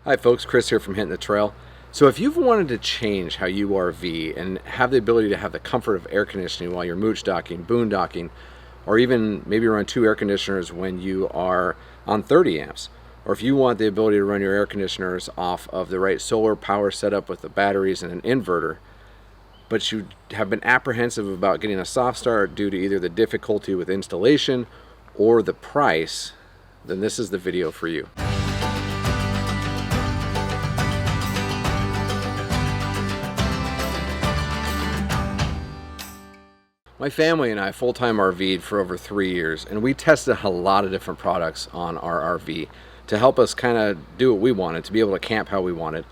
Hi folks, Chris here from Hinton the Trail. So if you've wanted to change how you RV and have the ability to have the comfort of air conditioning while you're mooch docking, boondocking, or even maybe run 2 air conditioners when you are on 30 amps, or if you want the ability to run your air conditioners off of the right solar power setup with the batteries and an inverter, but you have been apprehensive about getting a soft start due to either the difficulty with installation or the price, then this is the video for you. My family and I full-time RV'd for over 3 years, and we tested a lot of different products on our RV to help us kind of do what we wanted, to be able to camp how we wanted.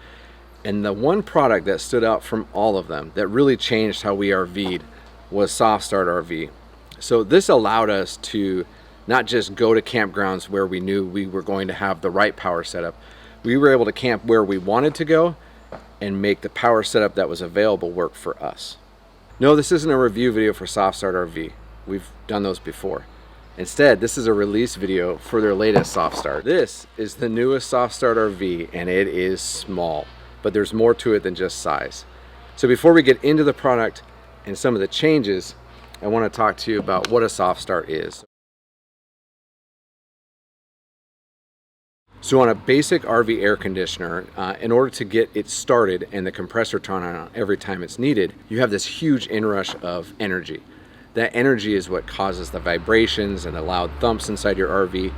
And the one product that stood out from all of them that really changed how we RV'd was SoftStartRV. So this allowed us to not just go to campgrounds where we knew we were going to have the right power setup. We were able to camp where we wanted to go and make the power setup that was available work for us. No, this isn't a review video for SoftStartRV. We've done those before. Instead, this is a release video for their latest SoftStart. This is the newest SoftStartRV, and it is small, but there's more to it than just size. So before we get into the product and some of the changes, I want to talk to you about what a SoftStart is. So on a basic RV air conditioner, in order to get it started and the compressor turned on every time it's needed, you have this huge inrush of energy. That energy is what causes the vibrations and the loud thumps inside your RV,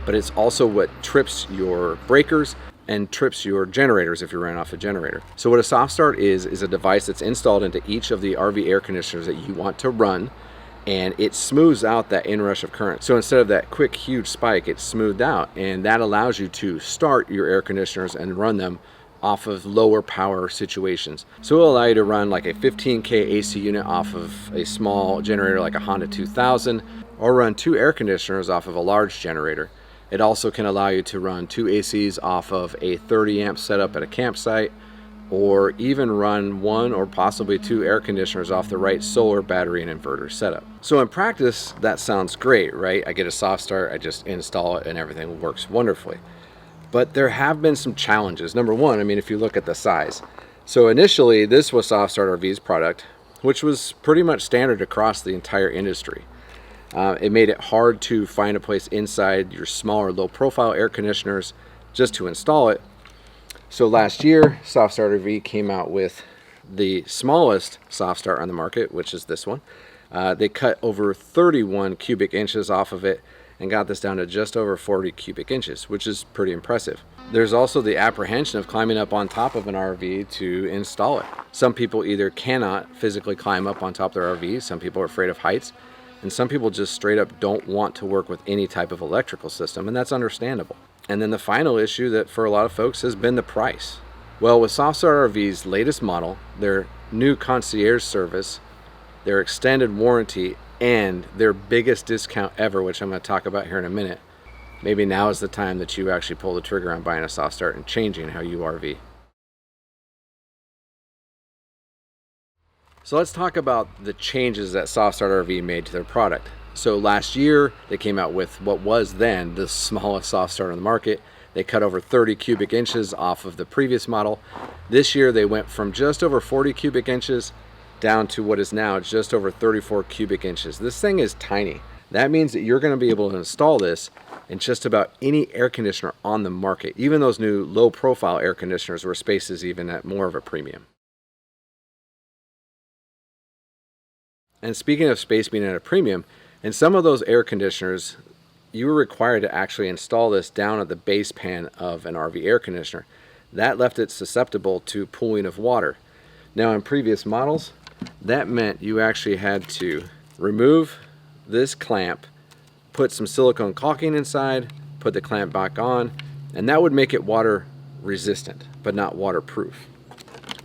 but it's also what trips your breakers and trips your generators if you're running off a generator. So what a soft start is a device that's installed into each of the RV air conditioners that you want to run, and it smooths out that inrush of current. So instead of that quick huge spike, it's smoothed out, and that allows you to start your air conditioners and run them off of lower power situations. So it'll allow you to run like a 15K AC unit off of a small generator like a Honda 2000, or run 2 air conditioners off of a large generator. It also can allow you to run 2 ACs off of a 30 amp setup at a campsite, or even run 1 or possibly 2 air conditioners off the right solar, battery, and inverter setup. So in practice, that sounds great, right? I get a soft start, I just install it, and everything works wonderfully. But there have been some challenges. Number one, I mean, if you look at the size. So initially, this was SoftStartRV's product, which was pretty much standard across the entire industry. It made it hard to find a place inside your smaller, low-profile air conditioners just to install it. So last year, SoftStartRV came out with the smallest soft start on the market, which is this one. They cut over 31 cubic inches off of it and got this down to just over 40 cubic inches, which is pretty impressive. There's also the apprehension of climbing up on top of an RV to install it. Some people either cannot physically climb up on top of their RV, some people are afraid of heights, and some people just straight up don't want to work with any type of electrical system, and that's understandable. And then the final issue that for a lot of folks has been the price. Well, with SoftStartRV's latest model, their new Concierge service, their extended warranty, and their biggest discount ever, which I'm going to talk about here in a minute, maybe now is the time that you actually pull the trigger on buying a soft start and changing how you RV. So let's talk about the changes that SoftStartRV made to their product. So last year, they came out with what was then the smallest soft start on the market. They cut over 30 cubic inches off of the previous model. This year, they went from just over 40 cubic inches down to what is now just over 34 cubic inches. This thing is tiny. That means that you're going to be able to install this in just about any air conditioner on the market, even those new low-profile air conditioners where space is even at more of a premium. And speaking of space being at a premium, in some of those air conditioners, you were required to actually install this down at the base pan of an RV air conditioner. That left it susceptible to pooling of water. Now in previous models, that meant you actually had to remove this clamp, put some silicone caulking inside, put the clamp back on, and that would make it water resistant, but not waterproof.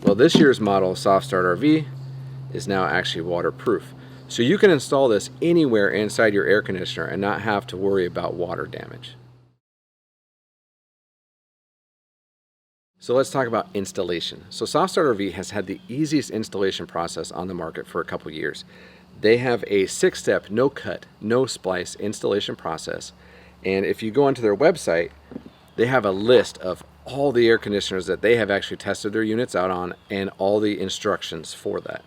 Well, this year's model, SoftStartRV, is now actually waterproof. So you can install this anywhere inside your air conditioner and not have to worry about water damage. So let's talk about installation. So SoftStartRV has had the easiest installation process on the market for a couple years. They have a 6-step, no cut, no splice installation process. And if you go onto their website, they have a list of all the air conditioners that they have actually tested their units out on and all the instructions for that.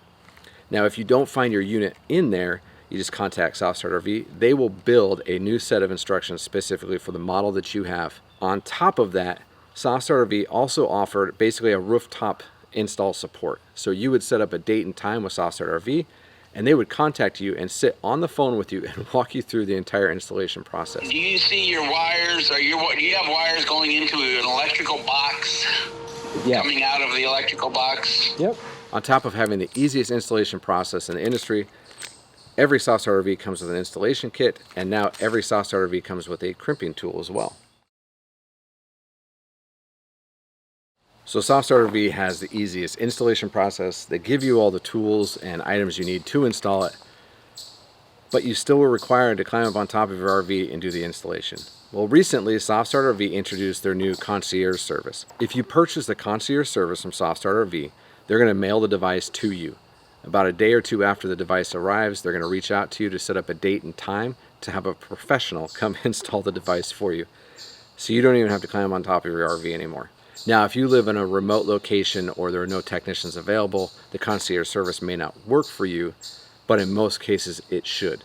Now, if you don't find your unit in there, you just contact SoftStartRV. They will build a new set of instructions specifically for the model that you have. On top of that, SoftStartRV also offered basically a rooftop install support. So you would set up a date and time with SoftStartRV, and they would contact you and sit on the phone with you and walk you through the entire installation process. Do you see your wires, or do you have wires going into an electrical box? Yeah. Coming out of the electrical box? Yep. On top of having the easiest installation process in the industry, every SoftStartRV comes with an installation kit, and now every SoftStartRV comes with a crimping tool as well. So SoftStartRV has the easiest installation process. They give you all the tools and items you need to install it, but you still were required to climb up on top of your RV and do the installation. Well, recently SoftStartRV introduced their new Concierge service. If you purchase the Concierge service from SoftStartRV, they're going to mail the device to you. About a day or two after the device arrives, they're going to reach out to you to set up a date and time to have a professional come install the device for you. So you don't even have to climb on top of your RV anymore. Now, if you live in a remote location or there are no technicians available, the concierge service may not work for you, but in most cases it should.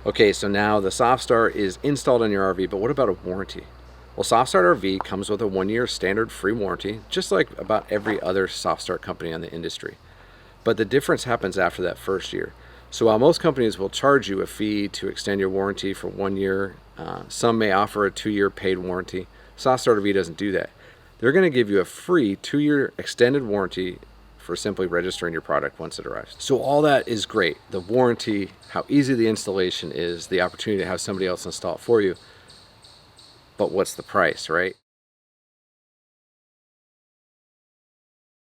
Okay, so now the SoftStart is installed on your RV, but what about a warranty? Well, SoftStartRV comes with a 1-year standard free warranty, just like about every other SoftStart company in the industry. But the difference happens after that first year. So while most companies will charge you a fee to extend your warranty for 1 year, some may offer a 2-year paid warranty. SoftStartRV doesn't do that. They're going to give you a free 2-year extended warranty for simply registering your product once it arrives. So all that is great. The warranty, how easy the installation is, the opportunity to have somebody else install it for you. But what's the price, right?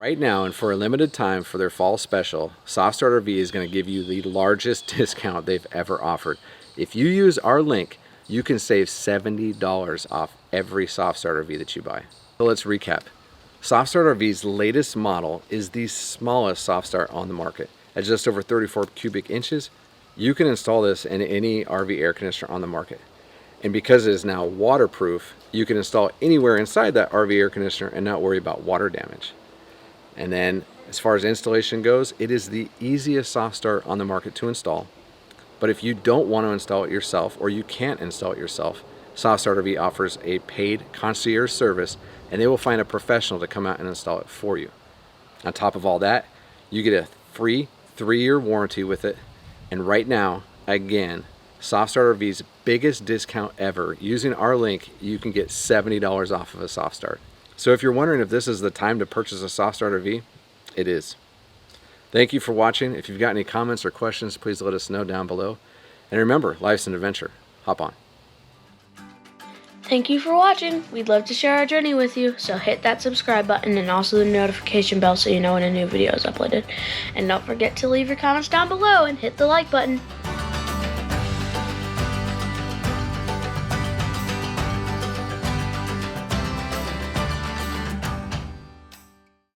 Right now, and for a limited time for their fall special, SoftStartRV is going to give you the largest discount they've ever offered. If you use our link, you can save $70 off every SoftStartRV that you buy. So let's recap. SoftStartRV's latest model is the smallest SoftStart on the market. At just over 34 cubic inches, you can install this in any RV air conditioner on the market. And because it is now waterproof, you can install it anywhere inside that RV air conditioner and not worry about water damage. And then as far as installation goes, it is the easiest SoftStart on the market to install. But if you don't want to install it yourself, or you can't install it yourself, SoftStartRV offers a paid concierge service, and they will find a professional to come out and install it for you. On top of all that, you get a free 3-year warranty with it. And right now, again, SoftStartRV's biggest discount ever. Using our link, you can get $70 off of a SoftStart. So if you're wondering if this is the time to purchase a SoftStartRV, it is. Thank you for watching. If you've got any comments or questions, please let us know down below. And remember, life's an adventure. Hop on. Thank you for watching. We'd love to share our journey with you, so hit that subscribe button and also the notification bell so you know when a new video is uploaded. And don't forget to leave your comments down below and hit the like button.